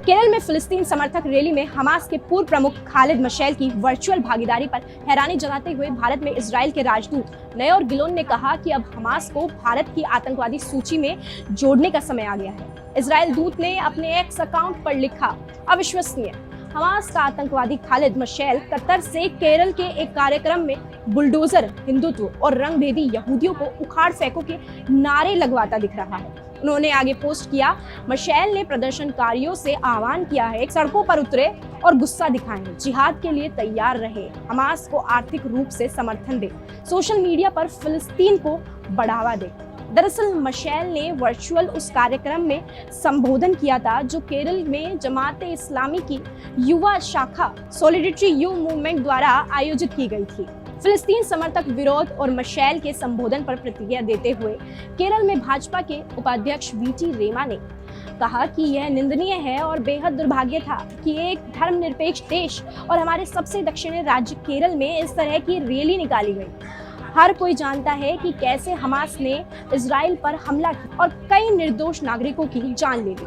केरल में फिलिस्तीन समर्थक रैली में हमास के पूर्व प्रमुख खालिद मशैल की वर्चुअल भागीदारी पर हैरानी जताते हुए भारत में इजराइल के राजदूत नयोर गिलोन ने कहा कि अब हमास को भारत की आतंकवादी सूची में जोड़ने का समय आ गया है। इजराइल दूत ने अपने एक्स अकाउंट पर लिखा, अविश्वसनीय, हमास का आतंकवादी खालिद मशैल कतर से केरल के एक कार्यक्रम में बुलडोजर, हिंदुत्व और रंगभेदी यहूदियों को उखाड़ फेंको के नारे लगवाता दिख रहा है। उन्होंने आगे पोस्ट किया, मशैल ने प्रदर्शनकारियों से आह्वान किया है, सड़कों पर उतरे और गुस्सा दिखाएं, जिहाद के लिए तैयार रहे, हमास को आर्थिक रूप से समर्थन दे, सोशल मीडिया पर फिलिस्तीन को बढ़ावा दे। दरअसल मशैल ने वर्चुअल उस कार्यक्रम में संबोधन किया था जो केरल में जमाते इस्लामी की युवा शाखा सॉलिडेरिटी यू मूवमेंट द्वारा आयोजित की गई थी। फिलिस्तीन समर्थक विरोध और मशैल के संबोधन पर प्रतिक्रिया देते हुए केरल में भाजपा के उपाध्यक्ष वीटी रेमा ने कहा कि यह निंदनीय है और बेहद दुर्भाग्य था कि एक धर्मनिरपेक्ष देश और हमारे सबसे दक्षिणी राज्य केरल में इस तरह की रैली निकाली गई। हर कोई जानता है कि कैसे हमास ने इजराइल पर हमला किया और कई निर्दोष नागरिकों की जान ले ली।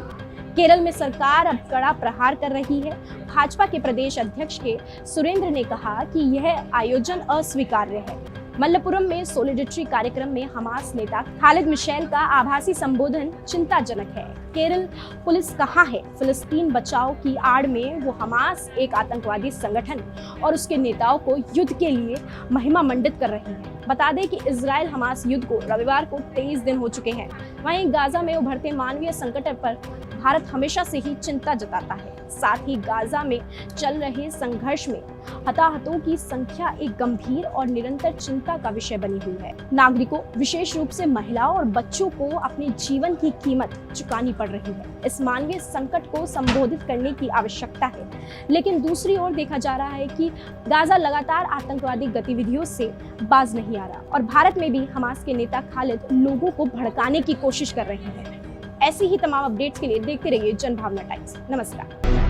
केरल में सरकार अब कड़ा प्रहार कर रही है। भाजपा के प्रदेश अध्यक्ष के सुरेंद्र ने कहा कि यह आयोजन अस्वीकार्य है। मल्लपुरम में सॉलिडेरिटी कार्यक्रम में हमास नेता खालिद मशैल का आभासी संबोधन चिंताजनक है। केरल पुलिस कहाँ है? फिलिस्तीन बचाओ की आड़ में वो हमास एक आतंकवादी संगठन और उसके नेताओं को युद्ध के लिए महिमा मंडित कर रही है। बता दें कि इजराइल हमास युद्ध को रविवार को 23 दिन हो चुके हैं। वहीं गाजा में उभरते मानवीय संकट पर भारत हमेशा से ही चिंता जताता है। साथ ही गाजा में चल रहे संघर्ष में हताहतों की संख्या एक गंभीर और निरंतर चिंता का विषय बनी हुई है। नागरिकों, विशेष रूप से महिलाओं और बच्चों को अपने जीवन की कीमत चुकानी पड़ रही है। इस मानवीय संकट को संबोधित करने की आवश्यकता है, लेकिन दूसरी ओर देखा जा रहा है कि गाजा लगातार आतंकवादी गतिविधियों से बाज नहीं आ रहा और भारत में भी हमास के नेता खालिद लोगों को भड़काने की कोशिश कर रहे हैं। ऐसी ही तमाम अपडेट्स के लिए देखते रहिए जनभावना टाइम्स। नमस्कार।